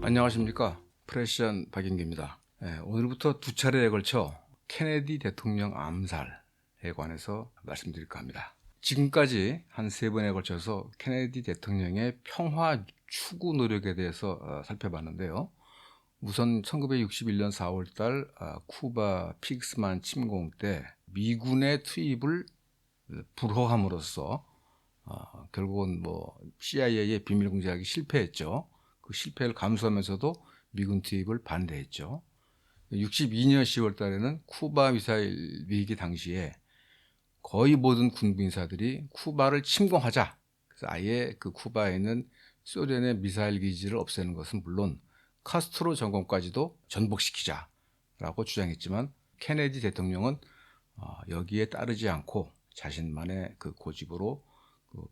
안녕하십니까. 프레시안 박인기입니다. 오늘부터 두 차례에 걸쳐 케네디 대통령 암살에 관해서 말씀드릴까 합니다. 지금까지 한 세 번에 걸쳐서 케네디 대통령의 평화 추구 노력에 대해서 살펴봤는데요. 우선 1961년 4월달 쿠바 피그스만 침공 때 미군의 투입을 불허함으로써 결국은 CIA의 비밀 공작이 실패했죠. 그 실패를 감수하면서도 미군 투입을 반대했죠. 62년 10월 달에는 쿠바 미사일 위기 당시에 거의 모든 군부 인사들이 쿠바를 침공하자. 그래서 아예 그 쿠바에 있는 소련의 미사일 기지를 없애는 것은 물론 카스트로 정권까지도 전복시키자라고 주장했지만 케네디 대통령은 여기에 따르지 않고 자신만의 그 고집으로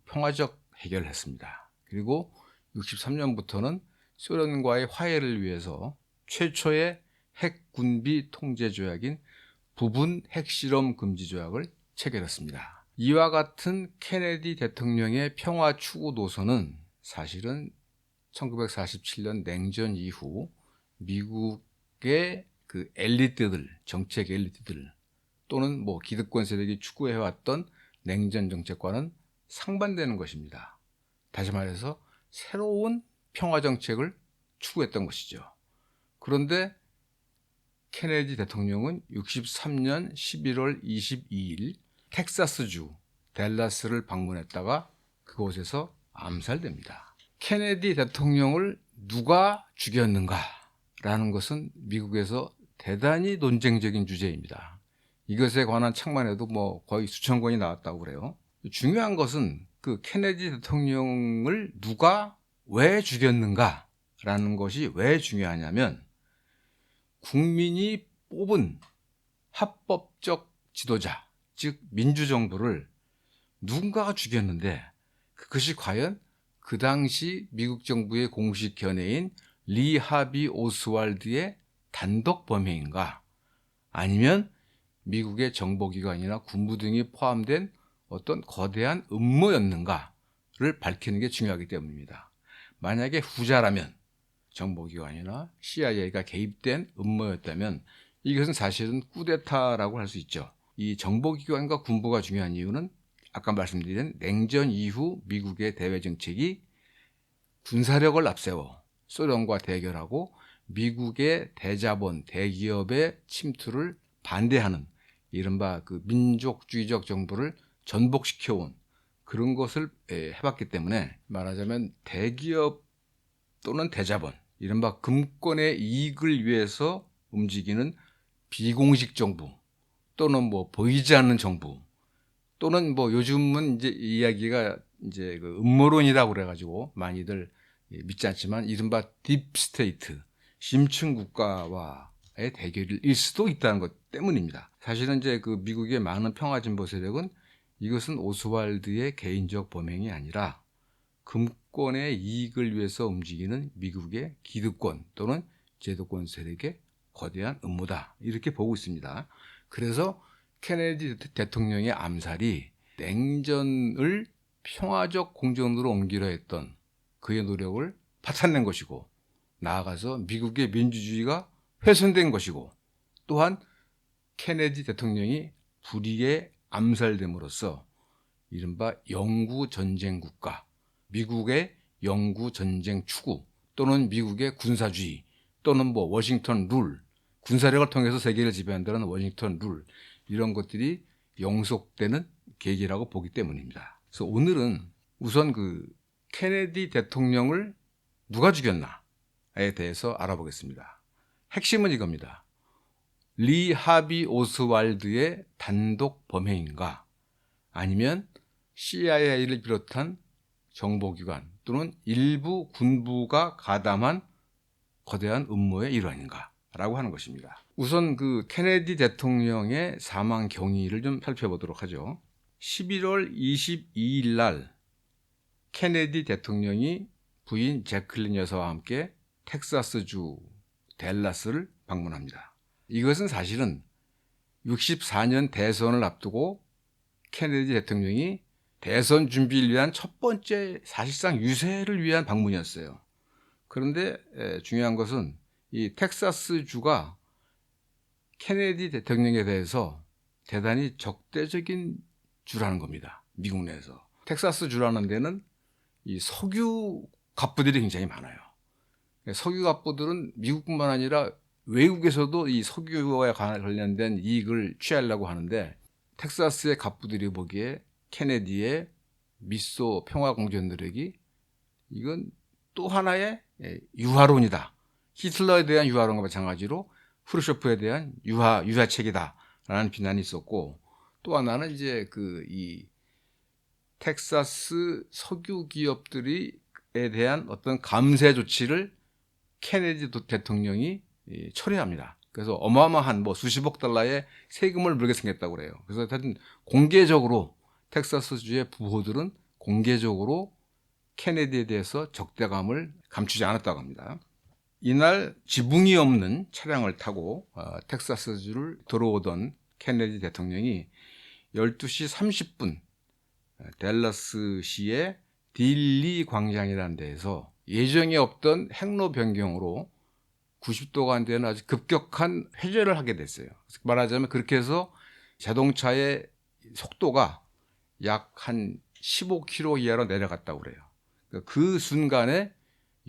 평화적 해결을 했습니다. 그리고 63년부터는 소련과의 화해를 위해서 최초의 핵군비 통제 조약인 부분 핵실험 금지 조약을 체결했습니다. 이와 같은 케네디 대통령의 평화 추구 노선은 사실은 1947년 냉전 이후 미국의 그 엘리트들, 정책 엘리트들 또는 기득권 세력이 추구해왔던 냉전 정책과는 상반되는 것입니다. 다시 말해서 새로운 평화 정책을 추구했던 것이죠. 그런데 케네디 대통령은 63년 11월 22일 텍사스주 댈러스를 방문했다가 그곳에서 암살됩니다. 케네디 대통령을 누가 죽였는가라는 것은 미국에서 대단히 논쟁적인 주제입니다. 이것에 관한 책만 해도 거의 수천 권이 나왔다고 그래요. 중요한 것은 그 케네디 대통령을 누가 왜 죽였는가라는 것이 왜 중요하냐면 국민이 뽑은 합법적 지도자, 즉 민주정부를 누군가가 죽였는데 그것이 과연 그 당시 미국 정부의 공식 견해인 리 하비 오스왈드의 단독 범행인가 아니면 미국의 정보기관이나 군부 등이 포함된 어떤 거대한 음모였는가를 밝히는 게 중요하기 때문입니다. 만약에 후자라면 정보기관이나 CIA가 개입된 음모였다면 이것은 사실은 쿠데타라고 할 수 있죠. 이 정보기관과 군부가 중요한 이유는 아까 말씀드린 냉전 이후 미국의 대외 정책이 군사력을 앞세워 소련과 대결하고 미국의 대자본, 대기업의 침투를 반대하는 이른바 그 민족주의적 정부를 전복시켜온 그런 것을 해봤기 때문에 말하자면 대기업 또는 대자본, 이른바 금권의 이익을 위해서 움직이는 비공식 정부 또는 보이지 않는 정부 또는 요즘은 이제 이야기가 이제 그 음모론이라고 그래가지고 많이들 믿지 않지만 이른바 딥스테이트, 심층 국가와의 대결일 수도 있다는 것 때문입니다. 사실은 이제 그 미국의 많은 평화진보 세력은 이것은 오스왈드의 개인적 범행이 아니라 금권의 이익을 위해서 움직이는 미국의 기득권 또는 제도권 세력의 거대한 음모다 이렇게 보고 있습니다. 그래서 케네디 대통령의 암살이 냉전을 평화적 공전으로 옮기려 했던 그의 노력을 파탄낸 것이고 나아가서 미국의 민주주의가 훼손된 것이고 또한 케네디 대통령이 불의에 암살됨으로써 이른바 영구전쟁 국가, 미국의 영구전쟁 추구 또는 미국의 군사주의 또는 워싱턴 룰, 군사력을 통해서 세계를 지배한다는 워싱턴 룰 이런 것들이 영속되는 계기라고 보기 때문입니다. 그래서 오늘은 우선 그 케네디 대통령을 누가 죽였나에 대해서 알아보겠습니다. 핵심은 이겁니다. 리 하비 오스왈드의 단독 범행인가 아니면 CIA를 비롯한 정보기관 또는 일부 군부가 가담한 거대한 음모의 일환인가라고 하는 것입니다. 우선 그 케네디 대통령의 사망 경위를 좀 살펴보도록 하죠. 11월 22일 날 케네디 대통령이 부인 재클린 여사와 함께 텍사스주 댈러스를 방문합니다. 이것은 사실은 64년 대선을 앞두고 케네디 대통령이 대선 준비를 위한 첫 번째 사실상 유세를 위한 방문이었어요. 그런데 중요한 것은 이 텍사스주가 케네디 대통령에 대해서 대단히 적대적인 주라는 겁니다. 미국 내에서. 텍사스주라는 데는 이 석유 갑부들이 굉장히 많아요. 석유 갑부들은 미국뿐만 아니라 외국에서도 이 석유와 관련된 이익을 취하려고 하는데, 텍사스의 갑부들이 보기에 케네디의 미소 평화공존 노력이 이건 또 하나의 유화론이다. 히틀러에 대한 유화론과 마찬가지로 후르쇼프에 대한 유화책이다라는 비난이 있었고, 또 하나는 이제 이 텍사스 석유 기업들에 대한 어떤 감세 조치를 케네디 대통령이 철회합니다. 그래서 어마어마한 수십억 달러의 세금을 물게 생겼다고 그래요. 그래서 하여튼 공개적으로 텍사스주의 부호들은 공개적으로 케네디에 대해서 적대감을 감추지 않았다고 합니다. 이날 지붕이 없는 차량을 타고 텍사스주를 들어오던 케네디 대통령이 12시 30분 댈러스시의 딜리 광장이라는 데에서 예정에 없던 행로 변경으로 90도가 안 되는 아주 급격한 회전을 하게 됐어요. 말하자면 그렇게 해서 자동차의 속도가 약 한 15km 이하로 내려갔다고 그래요. 그 순간에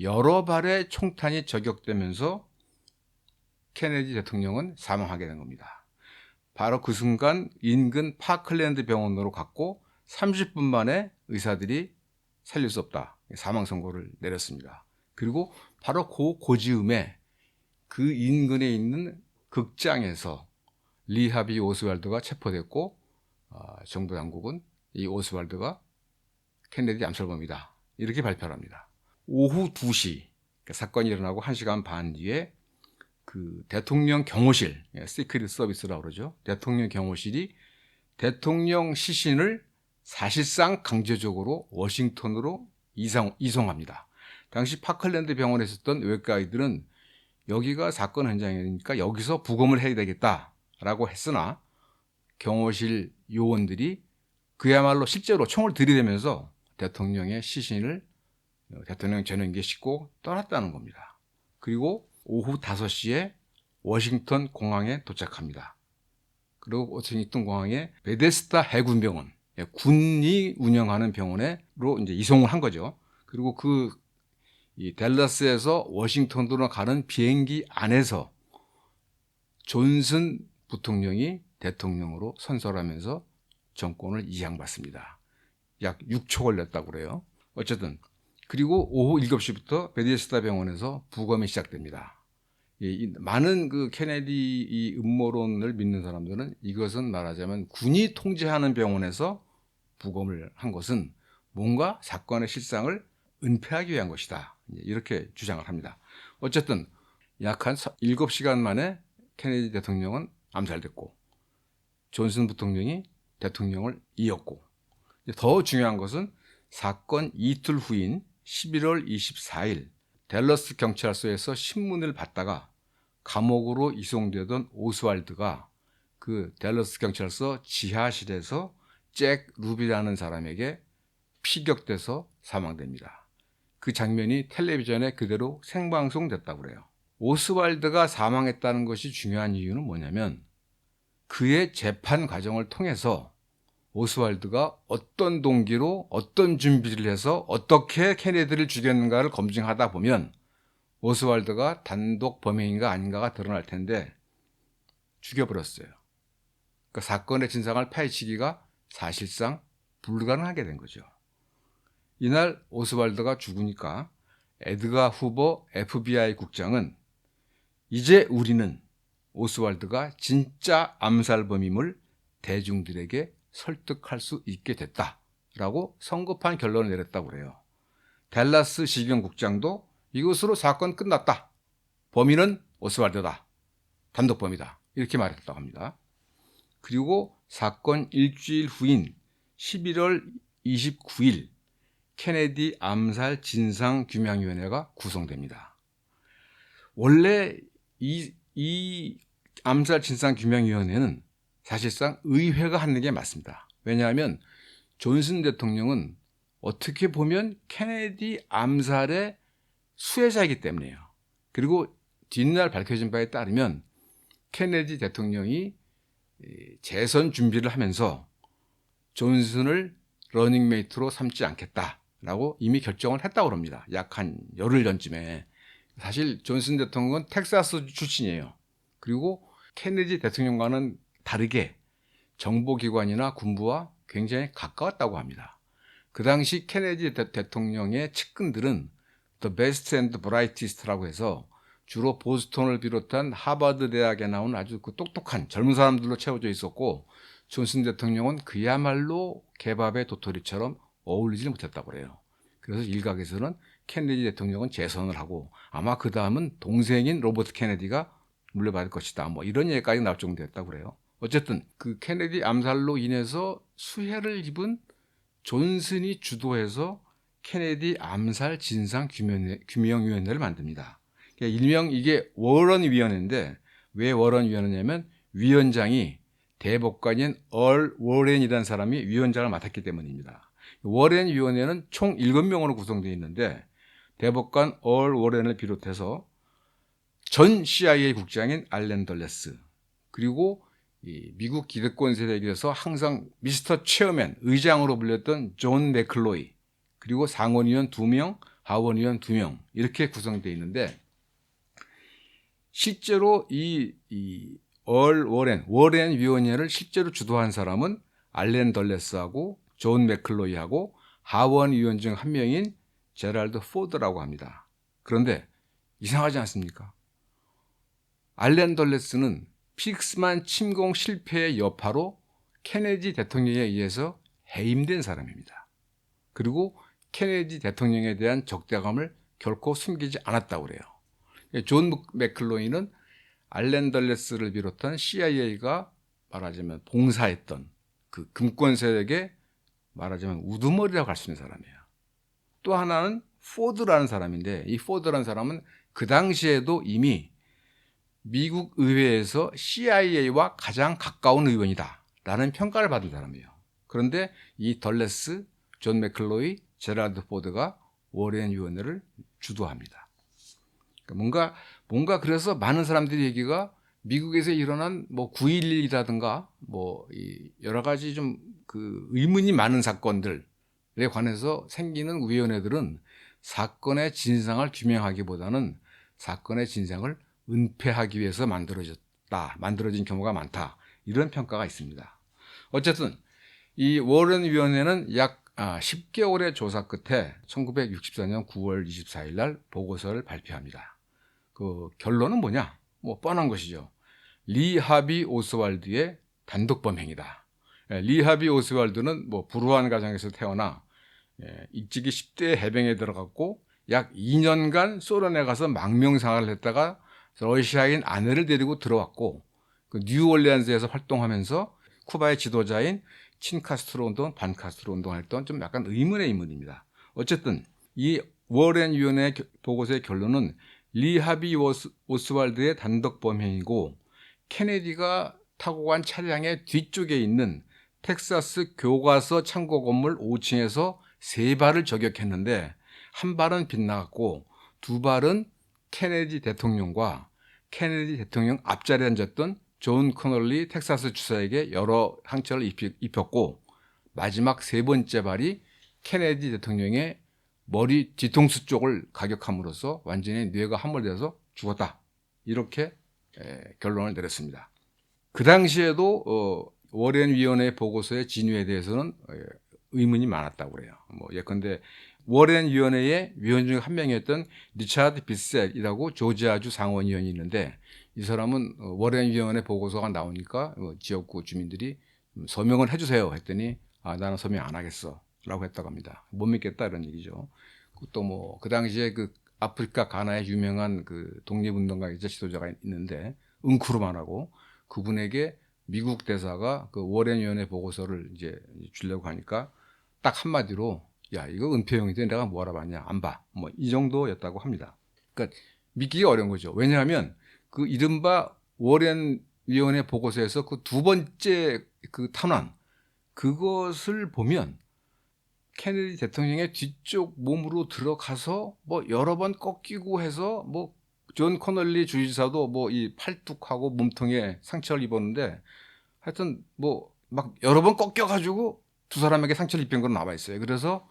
여러 발의 총탄이 저격되면서 케네디 대통령은 사망하게 된 겁니다. 바로 그 순간 인근 파클랜드 병원으로 갔고 30분 만에 의사들이 살릴 수 없다, 사망 선고를 내렸습니다. 그리고 바로 고지음에 그 인근에 있는 극장에서 리 하비 오스왈드가 체포됐고, 정부 당국은 이 오스왈드가 케네디 암살범이다 이렇게 발표를 합니다. 오후 2시 사건이 일어나고 1시간 반 뒤에 그 대통령 경호실, 시크릿 서비스라고 그러죠. 대통령 경호실이 대통령 시신을 사실상 강제적으로 워싱턴으로 이송합니다. 당시 파클랜드 병원에 있었던 외과의들은 여기가 사건 현장이니까 여기서 부검을 해야 되겠다라고 했으나 경호실 요원들이 그야말로 실제로 총을 들이대면서 대통령의 시신을 대통령 전용기에 싣고 떠났다는 겁니다. 그리고 오후 5시에 워싱턴 공항에 도착합니다. 그리고 워싱턴 공항에 베데스다 해군병원, 군이 운영하는 병원으로 이제 이송을 한 거죠. 그리고 이 댈러스에서 워싱턴으로 가는 비행기 안에서 존슨 부통령이 대통령으로 선설하면서 정권을 이양받습니다. 약 6초 걸렸다고 그래요. 어쨌든 그리고 오후 7시부터 베데스다 병원에서 부검이 시작됩니다. 많은 케네디 이 음모론을 믿는 사람들은 이것은 말하자면 군이 통제하는 병원에서 부검을 한 것은 뭔가 사건의 실상을 은폐하기 위한 것이다, 이렇게 주장을 합니다. 어쨌든 약 한 7시간 만에 케네디 대통령은 암살됐고 존슨 부통령이 대통령을 이었고, 더 중요한 것은 사건 이틀 후인 11월 24일 댈러스 경찰서에서 신문을 받다가 감옥으로 이송되던 오스왈드가 그 댈러스 경찰서 지하실에서 잭 루비라는 사람에게 피격돼서 사망됩니다. 그 장면이 텔레비전에 그대로 생방송됐다고 그래요. 오스왈드가 사망했다는 것이 중요한 이유는 뭐냐면 그의 재판 과정을 통해서 오스왈드가 어떤 동기로 어떤 준비를 해서 어떻게 케네디를 죽였는가를 검증하다 보면 오스왈드가 단독 범행인가 아닌가가 드러날 텐데 죽여버렸어요. 그러니까 사건의 진상을 파헤치기가 사실상 불가능하게 된 거죠. 이날 오스왈드가 죽으니까 에드가 후버 FBI 국장은 이제 우리는 오스왈드가 진짜 암살범임을 대중들에게 설득할 수 있게 됐다라고 성급한 결론을 내렸다고 그래요. 댈러스 시경국장도 이것으로 사건 끝났다, 범인은 오스왈드다, 단독범이다, 이렇게 말했다고 합니다. 그리고 사건 일주일 후인 11월 29일 케네디 암살 진상규명위원회가 구성됩니다. 원래 이 암살 진상규명위원회는 사실상 의회가 하는 게 맞습니다. 왜냐하면 존슨 대통령은 어떻게 보면 케네디 암살의 수혜자이기 때문이에요. 그리고 뒷날 밝혀진 바에 따르면 케네디 대통령이 재선 준비를 하면서 존슨을 러닝메이트로 삼지 않겠다라고 이미 결정을 했다고 합니다. 약 한 열흘 전쯤에. 사실 존슨 대통령은 텍사스 출신이에요. 그리고 케네디 대통령과는 다르게 정보기관이나 군부와 굉장히 가까웠다고 합니다. 그 당시 케네디 대통령의 측근들은 The Best and Brightest라고 해서 주로 보스턴을 비롯한 하버드 대학에 나온 아주 그 똑똑한 젊은 사람들로 채워져 있었고, 존슨 대통령은 그야말로 개밥의 도토리처럼 어울리지 못했다고 그래요. 그래서 일각에서는 케네디 대통령은 재선을 하고 아마 그 다음은 동생인 로버트 케네디가 물려받을 것이다, 뭐 이런 얘기까지 나올 정도였다고 그래요. 어쨌든 그 케네디 암살로 인해서 수혜를 입은 존슨이 주도해서 케네디 암살 진상 규명위원회를 만듭니다. 그러니까 일명 이게 워런 위원회인데, 왜 워런 위원회냐면 위원장이 대법관인 얼 워렌이라는 사람이 위원장을 맡았기 때문입니다. 워렌 위원회는 총 7명으로 구성되어 있는데, 대법관 얼 워렌을 비롯해서 전 CIA 국장인 알렌 덜레스, 그리고 이 미국 기득권 세력에서 항상 미스터 체어맨, 의장으로 불렸던 존 맥클로이, 그리고 상원의원 2명, 하원의원 2명, 이렇게 구성되어 있는데, 실제로 이 얼 워렌 위원회를 실제로 주도한 사람은 알렌 덜레스하고 존 맥클로이하고 하원의원 중 한 명인 제랄드 포드라고 합니다. 그런데 이상하지 않습니까? 알렌 덜레스는 픽스만 침공 실패의 여파로 케네디 대통령에 의해서 해임된 사람입니다. 그리고 케네디 대통령에 대한 적대감을 결코 숨기지 않았다고 그래요. 존 맥클로이는 알렌 덜레스를 비롯한 CIA가 말하자면 봉사했던 그 금권 세력의 말하자면 우두머리라고 할 수 있는 사람이에요. 또 하나는 포드라는 사람인데, 이 포드라는 사람은 그 당시에도 이미 미국 의회에서 CIA와 가장 가까운 의원이다 라는 평가를 받은 사람이에요. 그런데 이 덜레스, 존 맥클로이, 제랄드 포드가 워렌 위원회를 주도합니다. 뭔가 그래서 많은 사람들이 얘기가 미국에서 일어난 뭐 9.11이라든가 뭐 여러 가지 좀 그 의문이 많은 사건들에 관해서 생기는 위원회들은 사건의 진상을 규명하기보다는 사건의 진상을 은폐하기 위해서 만들어진 경우가 많다, 이런 평가가 있습니다. 어쨌든 이 워렌 위원회는 약 10개월의 조사 끝에 1964년 9월 24일 날 보고서를 발표합니다. 그 결론은 뭐냐? 뭐 뻔한 것이죠. 리 하비 오스왈드의 단독 범행이다. 리 하비 오스왈드는 뭐 불우한 가정에서 태어나 일찍이 10대 해병에 들어갔고 약 2년간 소련에 가서 망명생활을 했다가 러시아인 아내를 데리고 들어왔고, 그 뉴올리안스에서 활동하면서 쿠바의 지도자인 친카스트로 운동, 반카스트로 운동을 했던 좀 약간 의문의 인물입니다. 어쨌든 이 워렌 위원회 보고서의 결론은 리 하비 오스왈드의 단독 범행이고, 케네디가 타고 간 차량의 뒤쪽에 있는 텍사스 교과서 창고 건물 5층에서 3발을 저격했는데, 한 발은 빗나갔고 2발은 케네디 대통령과 케네디 대통령 앞자리에 앉았던 존 커널리 텍사스 주사에게 여러 상처를 입혔고, 마지막 3번째 발이 케네디 대통령의 머리 뒤통수 쪽을 가격함으로써 완전히 뇌가 함몰되어서 죽었다, 이렇게 결론을 내렸습니다. 그 당시에도 워렌 위원회 보고서의 진위에 대해서는 의문이 많았다고 그래요. 뭐 예컨대 워렌 위원회의 위원 중 한 명이었던 리차드 비셋이라고 조지아주 상원의원이 있는데, 이 사람은 워렌 위원회 보고서가 나오니까 지역구 주민들이 서명을 해주세요 했더니 나는 서명 안 하겠어 라고 했다고 합니다. 못 믿겠다, 이런 얘기죠. 또 뭐 그 당시에 그 아프리카 가나의 유명한 그 독립운동가이자 지도자가 있는데, 은쿠르만하고, 그분에게 미국 대사가 그 워렌 위원회 보고서를 이제 주려고 하니까 딱 한마디로, 야, 이거 은폐용인데 내가 뭐 알아봤냐, 안 봐, 뭐 이 정도였다고 합니다. 그러니까 믿기가 어려운 거죠. 왜냐하면 그 이른바 워렌 위원회 보고서에서 그 2번째 그 탄환, 그것을 보면 케네디 대통령의 뒤쪽 몸으로 들어가서 뭐 여러 번 꺾이고 해서 뭐 존 코널리 주지사도 뭐 이 팔뚝하고 몸통에 상처를 입었는데 하여튼 뭐 막 여러 번 꺾여가지고 두 사람에게 상처를 입힌 건 나와 있어요. 그래서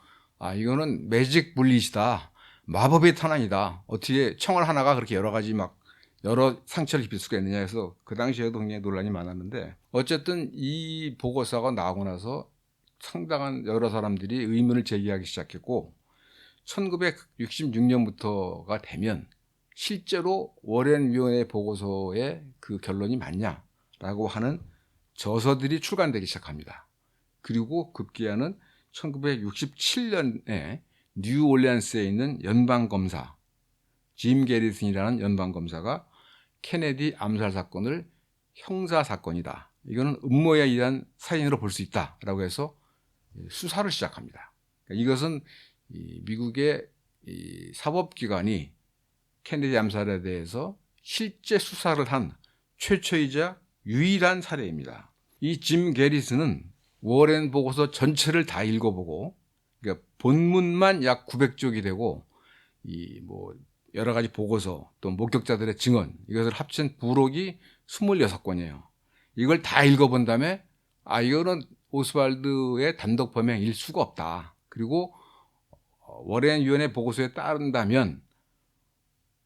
이거는 매직 bullet이다. 마법의 탄환이다. 어떻게 총알 하나가 그렇게 여러 가지 막 여러 상처를 입힐 수가 있느냐 해서 그 당시에도 굉장히 논란이 많았는데 어쨌든 이 보고서가 나오고 나서 상당한 여러 사람들이 의문을 제기하기 시작했고 1966년부터가 되면 실제로 워렌 위원회 보고서의 그 결론이 맞냐라고 하는 저서들이 출간되기 시작합니다. 그리고 급기야는 1967년에 뉴올리언스에 있는 연방검사 짐 게리슨이라는 연방검사가 케네디 암살 사건을 형사사건이다. 이거는 음모에 의한 살인으로 볼 수 있다라고 해서 수사를 시작합니다. 이것은 미국의 사법기관이 케네디 암살에 대해서 실제 수사를 한 최초이자 유일한 사례입니다. 이 짐 게리슨은 워렌 보고서 전체를 다 읽어보고 그러니까 본문만 약 900쪽이 되고 이 뭐 여러 가지 보고서 또 목격자들의 증언 이것을 합친 부록이 26권이에요. 이걸 다 읽어본 다음에 이거는 오스왈드의 단독 범행일 수가 없다. 그리고 워렌 위원회 보고서에 따른다면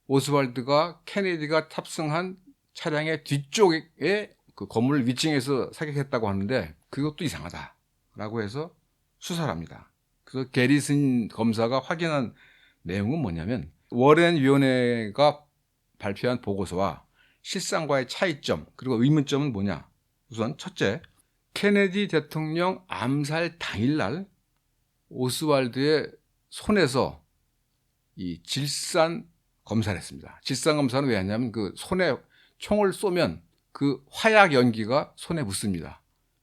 오스왈드가 케네디가 탑승한 차량의 뒤쪽에 그 건물 위층에서 사격했다고 하는데 그것도 이상하다라고 해서 수사를 합니다. 그래서 게리슨 검사가 확인한 내용은 뭐냐면 워렌 위원회가 발표한 보고서와 실상과의 차이점 그리고 의문점은 뭐냐. 우선 첫째, 케네디 대통령 암살 당일날 오스왈드의 손에서 이 질산 검사를 했습니다. 질산 검사는 왜 하냐면 그 손에 총을 쏘면 그 화약 연기가 손에 묻습니다.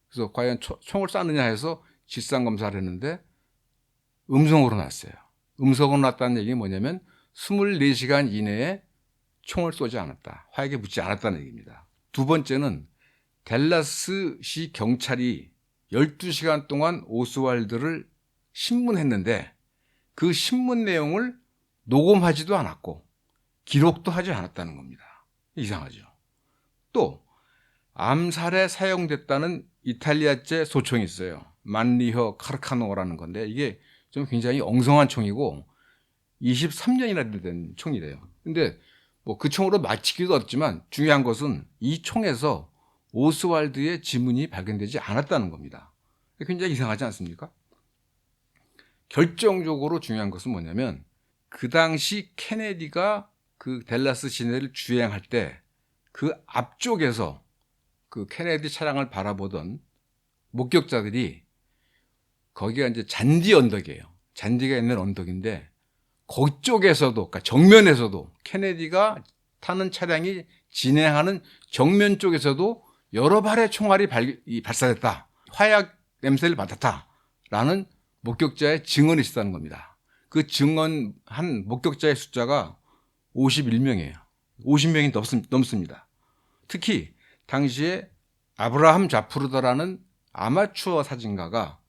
그래서 과연 총을 쐈느냐 해서 질산 검사를 했는데 음성으로 났어요. 음성으로 났다는 얘기는 뭐냐면 24시간 이내에 총을 쏘지 않았다. 화약에 묻지 않았다는 얘기입니다. 두 번째는 댈러스시 경찰이 12시간 동안 오스왈드를 신문했는데 그 신문 내용을 녹음하지도 않았고 기록도 하지 않았다는 겁니다. 이상하죠. 또 암살에 사용됐다는 이탈리아제 소총이 있어요. 만리허 카르카노라는 건데 이게 좀 굉장히 엉성한 총이고 23년이나 된 총이래요. 근데 뭐 그 총으로 맞히기도 없지만 중요한 것은 이 총에서 오스왈드의 지문이 발견되지 않았다는 겁니다. 굉장히 이상하지 않습니까? 결정적으로 중요한 것은 뭐냐면 그 당시 케네디가 그 댈러스 시내를 주행할 때 그 앞쪽에서 그 케네디 차량을 바라보던 목격자들이 거기가 이제 잔디 언덕이에요. 잔디가 있는 언덕인데 그쪽에서도 그러니까 정면에서도 케네디가 타는 차량이 진행하는 정면 쪽에서도 여러 발의 총알이 발사됐다. 화약 냄새를 맡았다라는 목격자의 증언이 있었다는 겁니다. 그 증언한 목격자의 숫자가 51명이에요. 50명이 넘습니다. 특히 당시에 아브라함 자프르더라는 아마추어 사진가가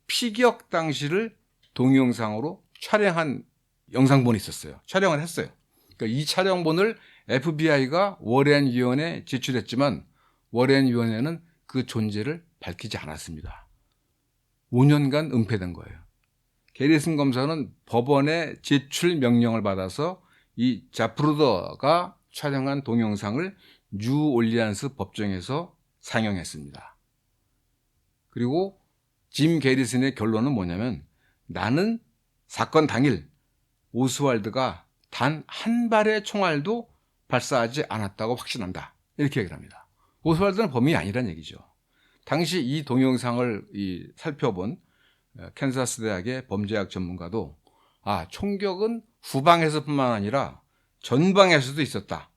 피격 당시를 동영상으로 촬영한 영상본이 있었어요. 촬영을 했어요. 그러니까 이 촬영본을 FBI가 워렌 위원회에 제출했지만 워렌 위원회는 그 존재를 밝히지 않았습니다. 5년간 은폐된 거예요. 게리슨 검사는 법원의 제출 명령을 받아서 이 자프르더가 촬영한 동영상을 뉴올리언스 법정에서 상영했습니다. 그리고 짐 게리슨의 결론은 뭐냐면 나는 사건 당일 오스왈드가 단 한 발의 총알도 발사하지 않았다고 확신한다. 이렇게 얘기를 합니다. 오스왈드는 범인이 아니란 얘기죠. 당시 이 동영상을 살펴본 캔사스 대학의 범죄학 전문가도 총격은 후방에서뿐만 아니라 전방에서도 있었다.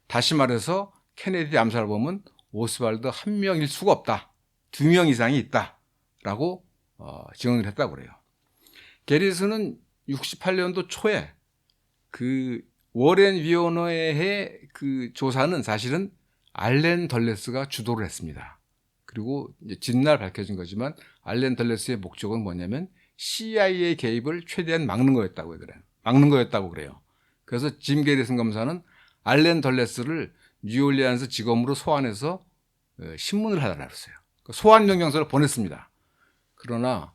다시 말해서 케네디 암살범은 오스왈드 한 명일 수가 없다. 2명 이상이 있다라고 증언을 했다고 그래요. 게리슨은 68년도 초에 그 워렌 위원회의 그 조사는 사실은 알렌 덜레스가 주도를 했습니다. 그리고 이제 진날 밝혀진 거지만 알렌 덜레스의 목적은 뭐냐면 CIA 개입을 최대한 막는 거였다고 그래요. 막는 거였다고 그래요. 그래서 짐 게리슨 검사는 알렌 덜레스를 뉴올리안스 지검으로 소환해서 신문을 하라 그랬어요. 소환 명령서를 보냈습니다. 그러나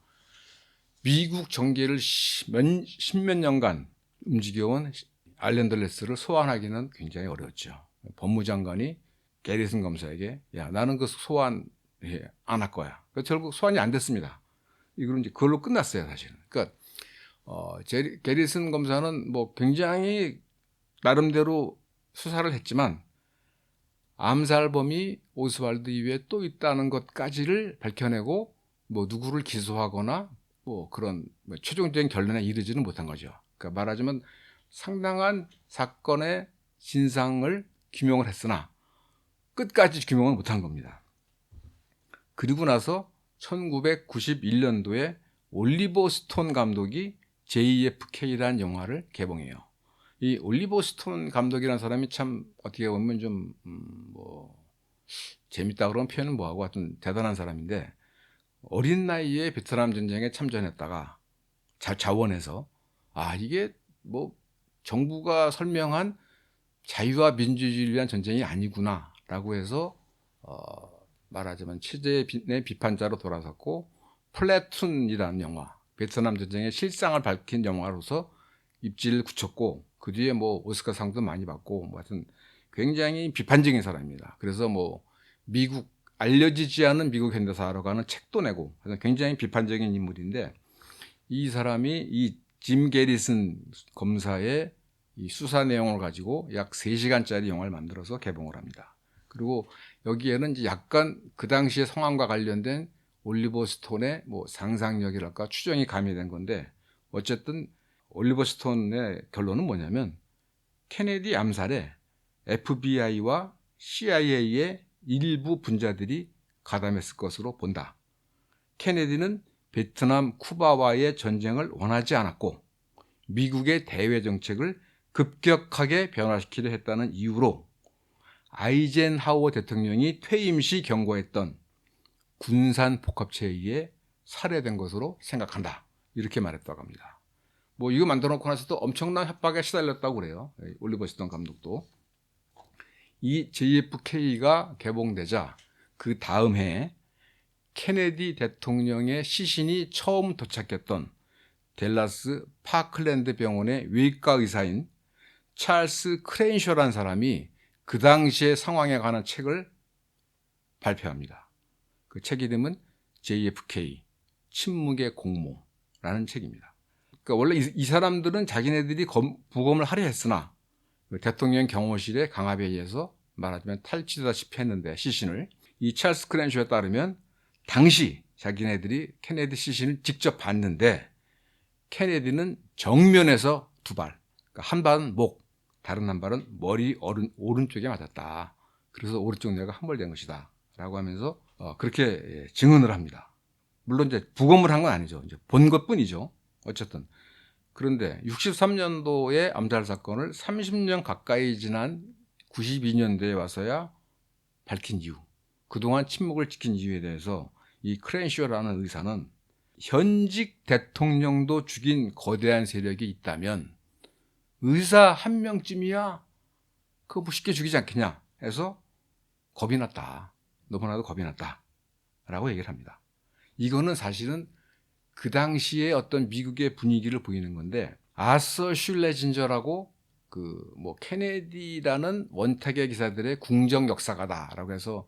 미국 정계를 십몇 년간 움직여온 알렌 덜레스를 소환하기는 굉장히 어려웠죠. 법무장관이 게리슨 검사에게 야 나는 그 소환 안 할 거야. 결국 소환이 안 됐습니다. 이거는 이제 그걸로 끝났어요 사실은. 그러니까 게리슨 검사는 뭐 굉장히 나름대로 수사를 했지만 암살범이 오스왈드 이외에 또 있다는 것까지를 밝혀내고 뭐 누구를 기소하거나 뭐 그런 최종적인 결론에 이르지는 못한 거죠. 그러니까 말하자면 상당한 사건의 진상을 규명을 했으나 끝까지 규명을 못한 겁니다. 그리고 나서 1991년도에 올리버 스톤 감독이 JFK라는 영화를 개봉해요. 이 올리버 스톤 감독이라는 사람이 참 어떻게 보면 좀 재밌다 그런 표현은 뭐하고 하여튼 대단한 사람인데 어린 나이에 베트남 전쟁에 참전했다가 자원해서 이게 뭐 정부가 설명한 자유와 민주주의를 위한 전쟁이 아니구나라고 해서 말하자면 체제의 비판자로 돌아섰고 플래툰이라는 영화, 베트남 전쟁의 실상을 밝힌 영화로서 입지를 굳혔고 그 뒤에 뭐 오스카상도 많이 받고 뭐 하여튼 굉장히 비판적인 사람입니다. 그래서 뭐 미국 알려지지 않은 미국 현대사라고 하는 책도 내고 굉장히 비판적인 인물인데 이 사람이 이 짐 게리슨 검사의 이 수사 내용을 가지고 약 3시간짜리 영화를 만들어서 개봉을 합니다. 그리고 여기에는 이제 약간 그 당시의 상황과 관련된 올리버 스톤의 뭐 상상력이랄까 추정이 가미된 건데 어쨌든 올리버 스톤의 결론은 뭐냐면 케네디 암살에 FBI와 CIA의 일부 분자들이 가담했을 것으로 본다. 케네디는 베트남, 쿠바와의 전쟁을 원하지 않았고 미국의 대외 정책을 급격하게 변화시키려 했다는 이유로 아이젠하워 대통령이 퇴임 시 경고했던 군산 복합체에 의해 살해된 것으로 생각한다. 이렇게 말했다고 합니다. 뭐 이거 만들어 놓고 나서도 엄청난 협박에 시달렸다고 그래요. 올리버 스톤 감독도. 이 JFK가 개봉되자 그 다음 해에 케네디 대통령의 시신이 처음 도착했던 댈러스 파클랜드 병원의 외과 의사인 찰스 크레인쇼라는 사람이 그 당시의 상황에 관한 책을 발표합니다. 그 책 이름은 JFK 침묵의 공모라는 책입니다. 그러니까 원래 이 사람들은 자기네들이 부검을 하려 했으나 대통령 경호실의 강압에 의해서 말하자면 탈취되다시피 했는데 시신을 이 찰스 크레인쇼에 따르면 당시 자기네들이 케네디 시신을 직접 봤는데 케네디는 정면에서 2발, 그러니까 한 발은 목, 다른 한 발은 머리 오른쪽에 맞았다. 그래서 오른쪽 뇌가 함몰된 것이다. 라고 하면서 그렇게 증언을 합니다. 물론 이제 부검을 한 건 아니죠. 이제 본 것뿐이죠. 어쨌든. 그런데 63년도의 암살 사건을 30년 가까이 지난 92년도에 와서야 밝힌 이유, 그동안 침묵을 지킨 이유에 대해서 이 크렌쇼라는 의사는 현직 대통령도 죽인 거대한 세력이 있다면 의사 한 명쯤이야 그거 뭐 쉽게 죽이지 않겠냐 해서 겁이 났다. 너무나도 겁이 났다. 라고 얘기를 합니다. 이거는 사실은 그 당시에 어떤 미국의 분위기를 보이는 건데 아서 슐레진저라고 뭐 케네디라는 원탁의 기사들의 궁정 역사가다라고 해서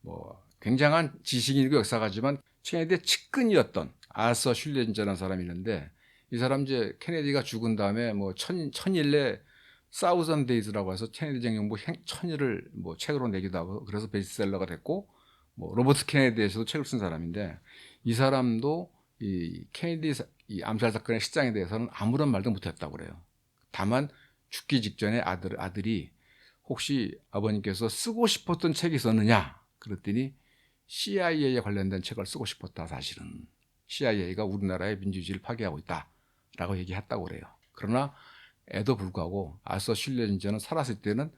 뭐 굉장한 지식인이고 역사가지만 케네디의 측근이었던 아서 슐레진저라는 사람이 있는데 이 사람 이제 케네디가 죽은 다음에 뭐 천일내 사우전 데이즈라고 해서 케네디 정부 천일을 뭐 책으로 내기도 하고 그래서 베스트셀러가 됐고 뭐 로버트 케네디에서도 책을 쓴 사람인데 이 사람도 이 케네디 이 암살 사건의 실상에 대해서는 아무런 말도 못했다고 그래요. 다만 죽기 직전에 아들이 혹시 아버님께서 쓰고 싶었던 책이 있었느냐 그랬더니 CIA에 관련된 책을 쓰고 싶었다. 사실은 CIA가 우리나라의 민주주의를 파괴하고 있다라고 얘기했다고 그래요. 그러나 에도 불구하고 아서 슐레진저는 살았을 때는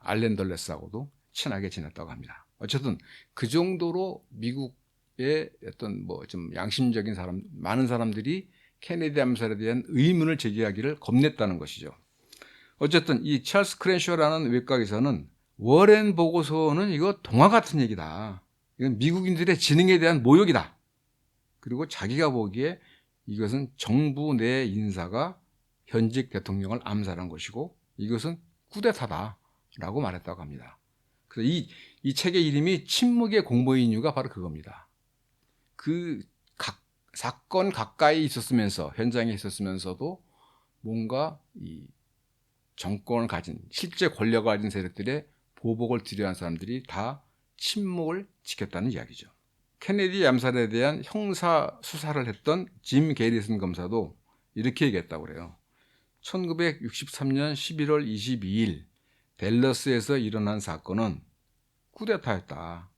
알렌 덜레스하고도 친하게 지냈다고 합니다. 어쨌든 그 정도로 미국의 어떤 뭐 좀 양심적인 사람, 많은 사람들이 케네디 암살에 대한 의문을 제기하기를 겁냈다는 것이죠. 어쨌든 이 찰스 크렌쇼라는 외과 의사는 워렌 보고서는 이거 동화 같은 얘기다. 이건 미국인들의 지능에 대한 모욕이다. 그리고 자기가 보기에 이것은 정부 내 인사가 현직 대통령을 암살한 것이고 이것은 쿠데타다라고 말했다고 합니다. 그래서 이 책의 이름이 침묵의 공모인 이유가 바로 그겁니다. 그 사건 가까이 있었으면서 현장에 있었으면서도 뭔가 이 정권을 가진 실제 권력을 가진 세력들의 보복을 두려워한 사람들이 다 침묵을 지켰다는 이야기죠. 케네디 암살에 대한 형사 수사를 했던 짐 게리슨 검사도 이렇게 얘기했다고 그래요. 1963년 11월 22일 댈러스에서 일어난 사건은 쿠데타였다.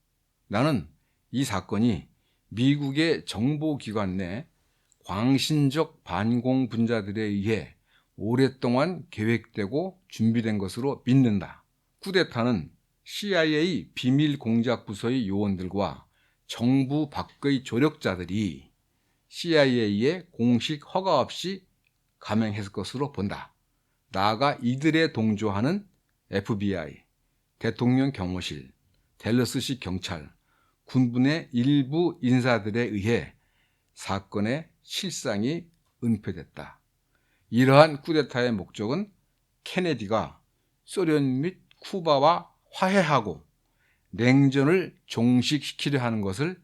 나는 이 사건이 미국의 정보기관 내 광신적 반공 분자들에 의해 오랫동안 계획되고 준비된 것으로 믿는다. 쿠데타는 CIA 비밀 공작 부서의 요원들과 정부 밖의 조력자들이 CIA에 공식 허가 없이 감행했을 것으로 본다. 나아가 이들에 동조하는 FBI, 대통령 경호실, 댈러스시 경찰, 군부의 일부 인사들에 의해 사건의 실상이 은폐됐다. 이러한 쿠데타의 목적은 케네디가 소련 및 쿠바와 화해하고 냉전을 종식시키려 하는 것을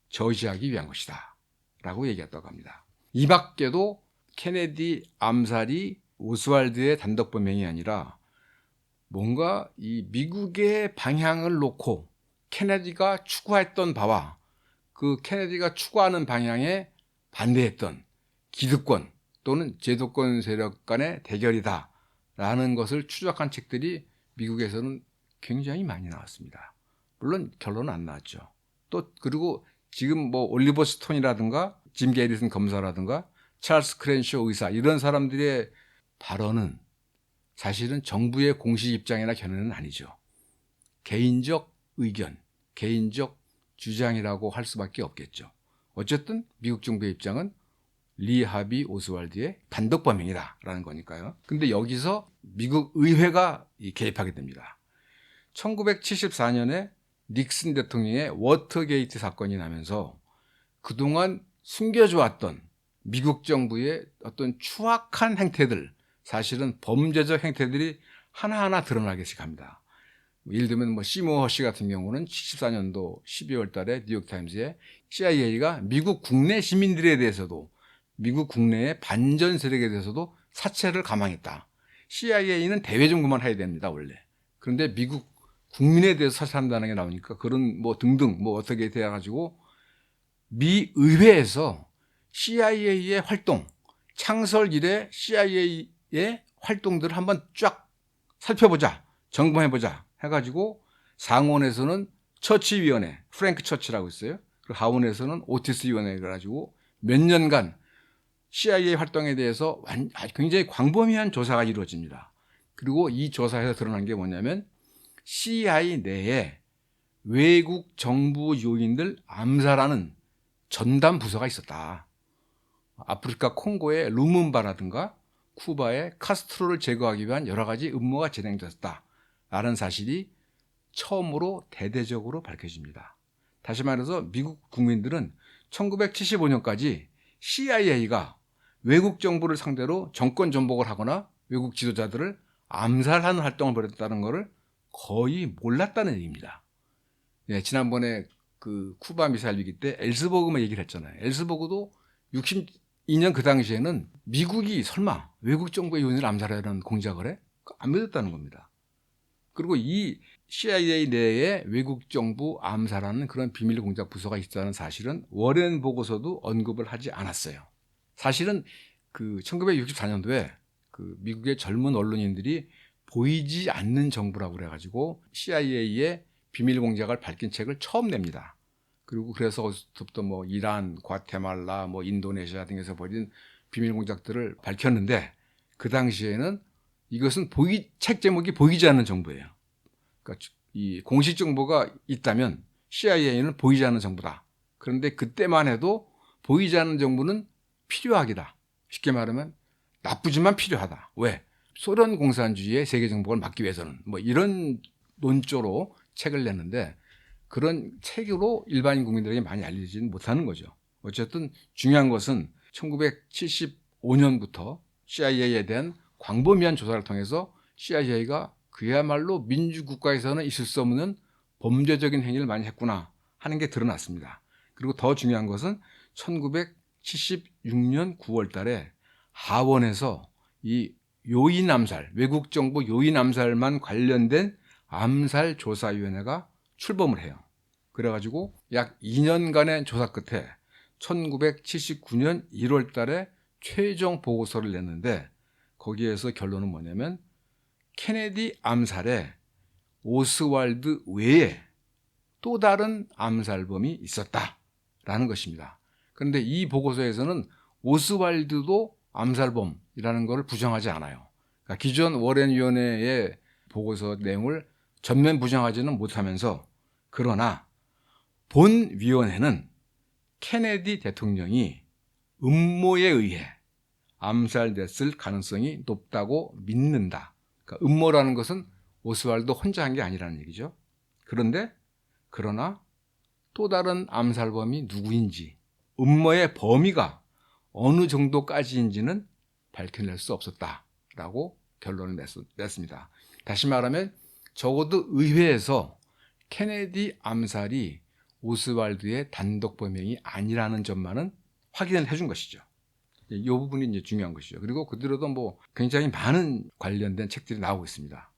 저지하기 위한 것이다. 라고 얘기했다고 합니다. 이 밖에도 케네디 암살이 오스왈드의 단독 범행이 아니라 뭔가 이 미국의 방향을 놓고 케네디가 추구했던 바와 그 케네디가 추구하는 방향에 반대했던 기득권 또는 제도권 세력 간의 대결이다 라는 것을 추적한 책들이 미국에서는 굉장히 많이 나왔습니다. 물론 결론은 안 나왔죠. 또 그리고 지금 뭐 올리버 스톤이라든가 짐 게리슨 검사라든가 찰스 크렌쇼 의사 이런 사람들의 발언은 사실은 정부의 공식 입장이나 견해는 아니죠. 개인적 의견, 개인적 주장이라고 할 수밖에 없겠죠. 어쨌든 미국 정부의 입장은 리 하비 오스왈드의 단독 범행이다라는 거니까요. 근데 여기서 미국 의회가 개입하게 됩니다. 1974년에 닉슨 대통령의 워터게이트 사건이 나면서 그동안 숨겨져왔던 미국 정부의 어떤 추악한 행태들, 사실은 범죄적 행태들이 하나하나 드러나기 시작합니다. 예를 들면 뭐 시모 허시 같은 경우는 74년도 12월 달에 뉴욕타임스에 CIA가 미국 국내 시민들에 대해서도 미국 국내의 반전 세력에 대해서도 사체를 감행했다. CIA는 대외 정보만 해야 됩니다, 원래. 그런데 미국 국민에 대해서 사찰한다는 게 나오니까 그런 뭐 등등 뭐 어떻게 돼가지고 미 의회에서 CIA의 활동, 창설 이래 CIA의 활동들을 한번 쫙 살펴보자, 점검해보자 해가지고 상원에서는 처치위원회, 프랭크 처치라고 있어요. 그리고 하원에서는 오티스 위원회를 가지고 몇 년간 CIA 활동에 대해서 굉장히 광범위한 조사가 이루어집니다. 그리고 이 조사에서 드러난 게 뭐냐면 CIA 내에 외국 정부 요인들 암살하는 전담 부서가 있었다. 아프리카 콩고의 루문바라든가 쿠바의 카스트로를 제거하기 위한 여러 가지 음모가 진행됐다라는 사실이 처음으로 대대적으로 밝혀집니다. 다시 말해서 미국 국민들은 1975년까지 CIA가 외국 정부를 상대로 정권 전복을 하거나 외국 지도자들을 암살하는 활동을 벌였다는 것을 거의 몰랐다는 얘기입니다. 예, 지난번에 그 쿠바 미사일 위기 때 엘스버그만 얘기를 했잖아요. 엘스버그도 62년 그 당시에는 미국이 설마 외국 정부의 요인을 암살하려는 공작을 해? 안 믿었다는 겁니다. 그리고 이 CIA 내에 외국 정부 암살하는 그런 비밀 공작 부서가 있다는 사실은 워렌 보고서도 언급을 하지 않았어요. 사실은 그 1964년도에 그 미국의 젊은 언론인들이 보이지 않는 정부라고 그래가지고 CIA의 비밀 공작을 밝힌 책을 처음 냅니다. 그리고 그래서 어디서부터 뭐 이란, 과테말라, 뭐 인도네시아 등에서 벌인 비밀 공작들을 밝혔는데 그 당시에는 이것은 책 제목이 보이지 않는 정부예요. 그러니까 이 공식 정보가 있다면 CIA는 보이지 않는 정부다. 그런데 그때만 해도 보이지 않는 정보는 필요하기다. 쉽게 말하면 나쁘지만 필요하다. 왜? 소련 공산주의의 세계 정복을 막기 위해서는 뭐 이런 논조로 책을 냈는데 그런 책으로 일반인 국민들에게 많이 알려지지는 못하는 거죠. 어쨌든 중요한 것은 1975년부터 CIA에 대한 광범위한 조사를 통해서 CIA가 그야말로 민주국가에서는 있을 수 없는 범죄적인 행위를 많이 했구나 하는 게 드러났습니다. 그리고 더 중요한 것은 1976년 9월 달에 하원에서 이 요인 암살, 외국 정부 요인 암살만 관련된 암살조사위원회가 출범을 해요. 그래가지고 약 2년간의 조사 끝에 1979년 1월 달에 최종 보고서를 냈는데 거기에서 결론은 뭐냐면 케네디 암살에 오스왈드 외에 또 다른 암살범이 있었다라는 것입니다. 그런데 이 보고서에서는 오스왈드도 암살범이라는 것을 부정하지 않아요. 그러니까 기존 워렌 위원회의 보고서 내용을 전면 부정하지는 못하면서 그러나 본 위원회는 케네디 대통령이 음모에 의해 암살됐을 가능성이 높다고 믿는다. 그러니까 음모라는 것은 오스왈드 혼자 한 게 아니라는 얘기죠. 그러나 또 다른 암살범이 누구인지 음모의 범위가 어느 정도까지인지는 밝혀낼 수 없었다라고 결론을 냈습니다. 다시 말하면 적어도 의회에서 케네디 암살이 오스왈드의 단독 범행이 아니라는 점만은 확인을 해준 것이죠. 이 부분이 이제 중요한 것이죠. 그리고 그대로도 뭐 굉장히 많은 관련된 책들이 나오고 있습니다.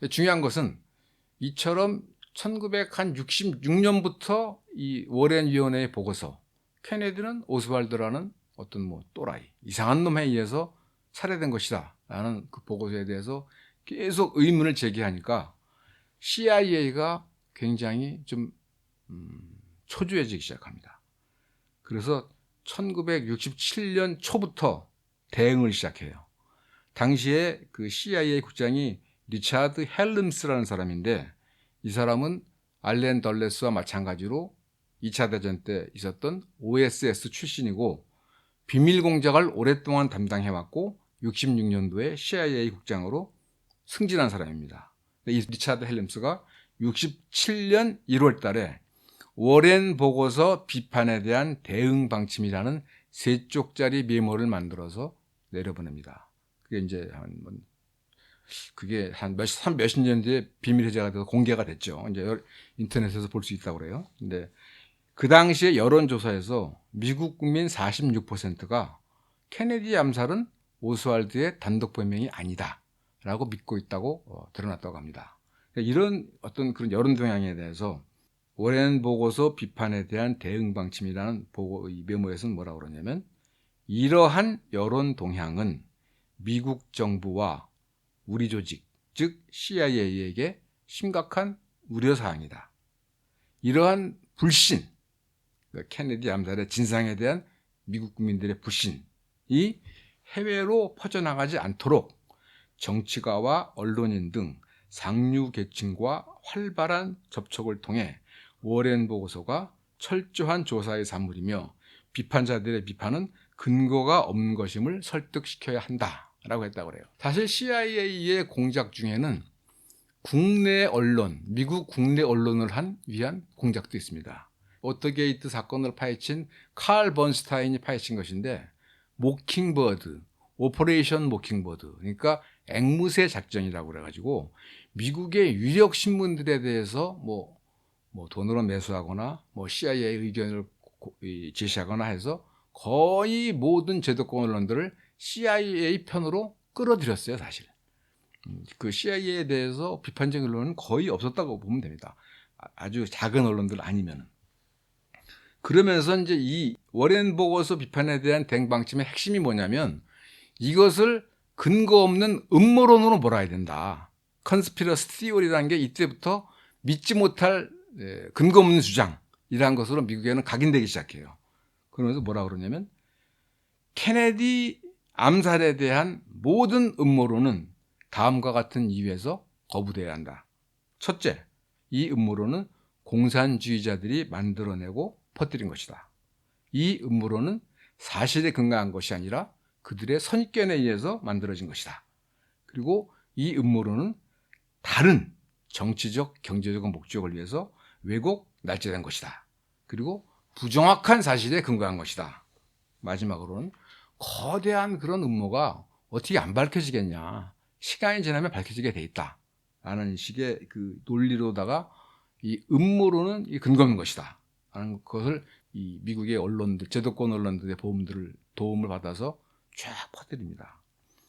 중요한 것은 이처럼 1966년부터 이 워렌 위원회의 보고서, 케네디는 오스왈드라는 어떤 뭐 또라이, 이상한 놈에 의해서 살해된 것이다 라는 그 보고서에 대해서 계속 의문을 제기하니까 CIA가 굉장히 좀 초조해지기 시작합니다. 그래서 1967년 초부터 대응을 시작해요. 당시에 그 CIA 국장이 리차드 헬름스라는 사람인데 이 사람은 알렌 덜레스와 마찬가지로 2차 대전 때 있었던 OSS 출신이고 비밀 공작을 오랫동안 담당해왔고 66년도에 CIA 국장으로 승진한 사람입니다. 이 리차드 헬름스가 67년 1월 달에 워렌 보고서 비판에 대한 대응 방침이라는 3쪽짜리 메모를 만들어서 내려보냅니다. 그게 몇십 년 뒤에 비밀 해제가 돼서 공개가 됐죠. 이제 인터넷에서 볼 수 있다고 그래요. 근데 그 당시에 여론조사에서 미국 국민 46%가 케네디 암살은 오스왈드의 단독 범행이 아니다라고 믿고 있다고 드러났다고 합니다. 이런 어떤 그런 여론 동향에 대해서 워렌 보고서 비판에 대한 대응 방침이라는 이 메모에서는 뭐라고 그러냐면 이러한 여론 동향은 미국 정부와 우리 조직, 즉 CIA에게 심각한 우려사항이다. 이러한 불신, 케네디 암살의 진상에 대한 미국 국민들의 불신이 해외로 퍼져나가지 않도록 정치가와 언론인 등 상류 계층과 활발한 접촉을 통해 워렌 보고서가 철저한 조사의 산물이며 비판자들의 비판은 근거가 없는 것임을 설득시켜야 한다라고 했다고 그래요. 사실 CIA의 공작 중에는 국내 언론, 미국 국내 언론을 위한 공작도 있습니다. 워터게이트 사건을 파헤친 칼 번스타인이 파헤친 것인데 모킹버드, 오퍼레이션 모킹버드, 그러니까 앵무새 작전이라고 그래가지고 미국의 유력 신문들에 대해서 뭐 돈으로 매수하거나 뭐 CIA 의견을 제시하거나 해서 거의 모든 제도권 언론들을 CIA 편으로 끌어들였어요, 사실. 그 CIA에 대해서 비판적인 언론은 거의 없었다고 보면 됩니다. 아주 작은 언론들 아니면은. 그러면서 이제 이 워렌 보고서 비판에 대한 대응 방침의 핵심이 뭐냐면 이것을 근거 없는 음모론으로 몰아야 된다. 컨스피러시 티오리라는 게 이때부터 믿지 못할 근거 없는 주장이라는 것으로 미국에는 각인되기 시작해요. 그러면서 뭐라 그러냐면 케네디 암살에 대한 모든 음모론은 다음과 같은 이유에서 거부돼야 한다. 첫째, 이 음모론은 공산주의자들이 만들어내고 퍼뜨린 것이다. 이 음모론은 사실에 근거한 것이 아니라 그들의 선견에 의해서 만들어진 것이다. 그리고 이 음모론은 다른 정치적, 경제적 목적을 위해서 왜곡, 날조된 것이다. 그리고 부정확한 사실에 근거한 것이다. 마지막으로는 거대한 그런 음모가 어떻게 안 밝혀지겠냐. 시간이 지나면 밝혀지게 돼 있다. 라는 식의 그 논리로다가 이 음모론은 이 근거 없는 것이다. 라는 것을 이 미국의 언론들, 제도권 언론들의 도움을 받아서 쫙 퍼뜨립니다.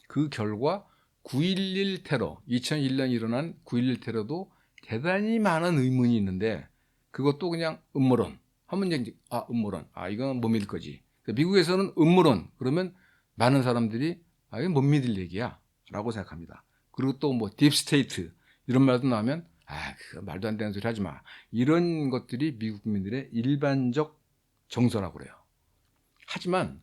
그 결과 9.11 테러, 2001년 일어난 9.11 테러도 대단히 많은 의문이 있는데 그것도 그냥 음모론. 하면 이제 음모론. 이건 못 믿을 거지. 미국에서는 음모론. 그러면 많은 사람들이 이건 못 믿을 얘기야. 라고 생각합니다. 그리고 또 뭐 딥스테이트 이런 말도 나오면 그 말도 안 되는 소리 하지 마. 이런 것들이 미국 국민들의 일반적 정서라고 그래요. 하지만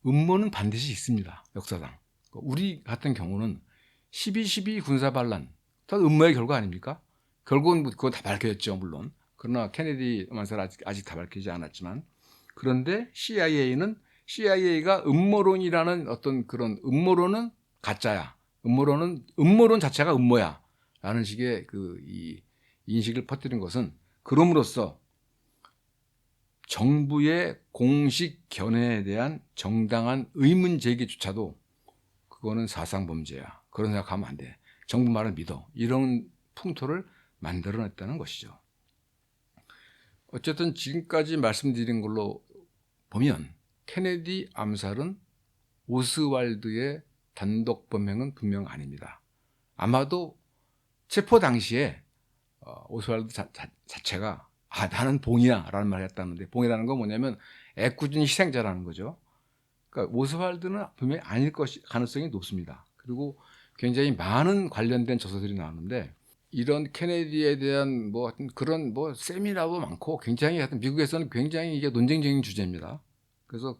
음모는 반드시 있습니다. 역사상. 우리 같은 경우는 12.12 군사반란 다 음모의 결과 아닙니까? 결국은 그거 다 밝혀졌죠, 물론. 그러나 케네디 만사는 아직 다 밝히지 않았지만, 그런데 CIA가 음모론이라는 어떤 그런 음모론은 가짜야. 음모론 자체가 음모야. 라는 식의 이 인식을 퍼뜨린 것은 그럼으로써 정부의 공식 견해에 대한 정당한 의문 제기조차도 그거는 사상범죄야. 그런 생각하면 안 돼. 정부 말을 믿어. 이런 풍토를 만들어냈다는 것이죠. 어쨌든 지금까지 말씀드린 걸로 보면 케네디 암살은 오스왈드의 단독 범행은 분명 아닙니다. 아마도 체포 당시에 오스왈드 자체가 나는 봉이야 라는 말을 했다는데, 봉이라는 건 뭐냐면 애꿎은 희생자라는 거죠. 그러니까 오스왈드는 분명히 아닐 가능성이 높습니다. 그리고 굉장히 많은 관련된 저서들이 나오는데 이런 케네디에 대한 그런 세미나도 많고 굉장히 하여튼 미국에서는 굉장히 이게 논쟁적인 주제입니다. 그래서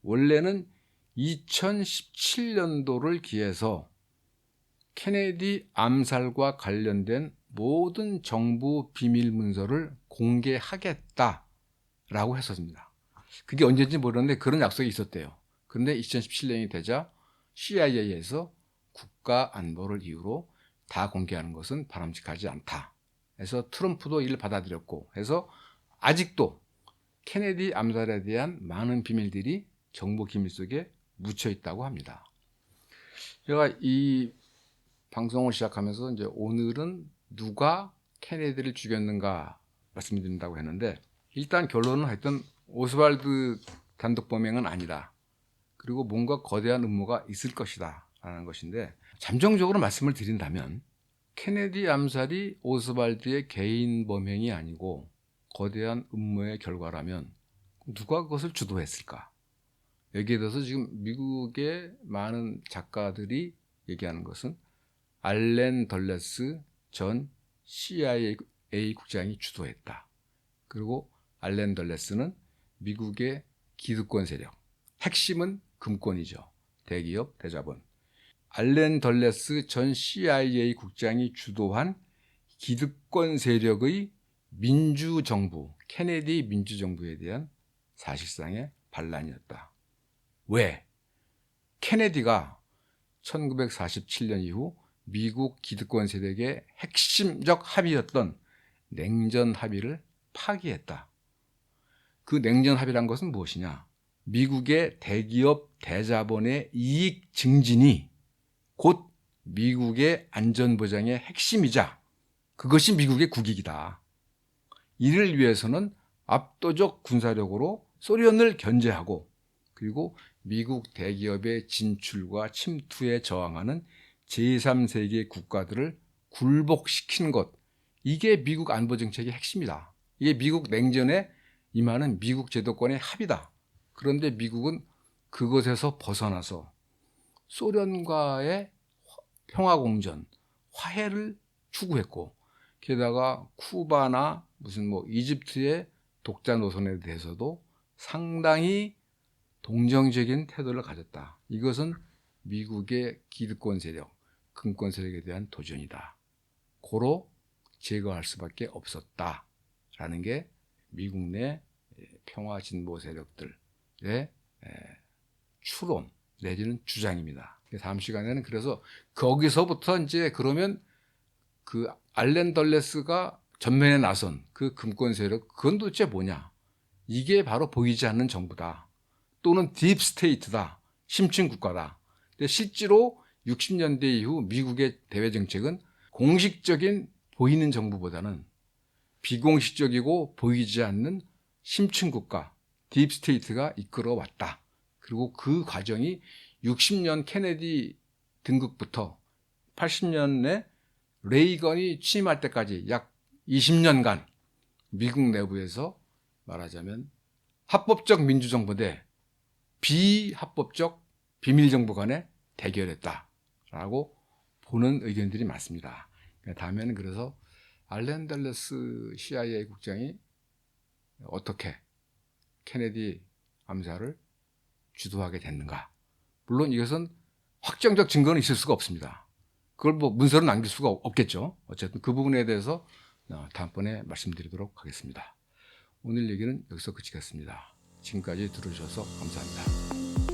원래는 2017년도를 기해서 케네디 암살과 관련된 모든 정부 비밀 문서를 공개하겠다라고 했었습니다. 그게 언제인지 모르는데 그런 약속이 있었대요. 그런데 2017년이 되자 CIA에서 국가 안보를 이유로 다 공개하는 것은 바람직하지 않다. 해서 트럼프도 이를 받아들였고 해서 아직도 케네디 암살에 대한 많은 비밀들이 정부 기밀 속에 묻혀 있다고 합니다. 제가 이 방송을 시작하면서 이제 오늘은 누가 케네디를 죽였는가 말씀드린다고 했는데 일단 결론은 하여튼 오스왈드 단독 범행은 아니다. 그리고 뭔가 거대한 음모가 있을 것이다 라는 것인데, 잠정적으로 말씀을 드린다면 케네디 암살이 오스왈드의 개인 범행이 아니고 거대한 음모의 결과라면 누가 그것을 주도했을까? 여기에 대해서 지금 미국의 많은 작가들이 얘기하는 것은 알렌 덜레스 전 CIA 국장이 주도했다. 그리고 알렌 덜레스는 미국의 기득권 세력, 핵심은 금권이죠. 대기업, 대자본. 알렌 덜레스 전 CIA 국장이 주도한 기득권 세력의 민주정부, 케네디 민주정부에 대한 사실상의 반란이었다. 왜? 케네디가 1947년 이후 미국 기득권 세력의 핵심적 합의였던 냉전 합의를 파기했다. 그 냉전 합의란 것은 무엇이냐? 미국의 대기업 대자본의 이익 증진이 곧 미국의 안전보장의 핵심이자 그것이 미국의 국익이다. 이를 위해서는 압도적 군사력으로 소련을 견제하고 그리고 미국 대기업의 진출과 침투에 저항하는 제3세계 국가들을 굴복시키는 것, 이게 미국 안보정책의 핵심이다. 이게 미국 냉전에 임하는 미국 제도권의 합의다. 그런데 미국은 그것에서 벗어나서 소련과의 평화공전, 화해를 추구했고, 게다가 쿠바나 이집트의 독자 노선에 대해서도 상당히 동정적인 태도를 가졌다. 이것은 미국의 기득권 세력, 금권 세력에 대한 도전이다. 고로 제거할 수밖에 없었다라는 게 미국 내 평화 진보 세력들의 추론 내지는 주장입니다. 다음 시간에는 그래서 거기서부터 이제 그러면 그 알렌 덜레스가 전면에 나선 그 금권 세력 그건 도대체 뭐냐? 이게 바로 보이지 않는 정부다. 또는 딥스테이트다. 심층 국가다. 근데 실제로 60년대 이후 미국의 대외 정책은 공식적인 보이는 정부보다는 비공식적이고 보이지 않는 심층 국가, 딥스테이트가 이끌어왔다. 그리고 그 과정이 60년 케네디 등극부터 80년에 레이건이 취임할 때까지 약 20년간 미국 내부에서 말하자면 합법적 민주정부 대 비합법적 비밀정부 간의 대결했다라고 보는 의견들이 많습니다. 다음에는 그래서 알렌 덜레스 CIA 국장이 어떻게 케네디 암살을 주도하게 됐는가. 물론 이것은 확정적 증거는 있을 수가 없습니다. 그걸 뭐 문서로 남길 수가 없겠죠. 어쨌든 그 부분에 대해서 다음번에 말씀드리도록 하겠습니다. 오늘 얘기는 여기서 그치겠습니다. 지금까지 들어주셔서 감사합니다.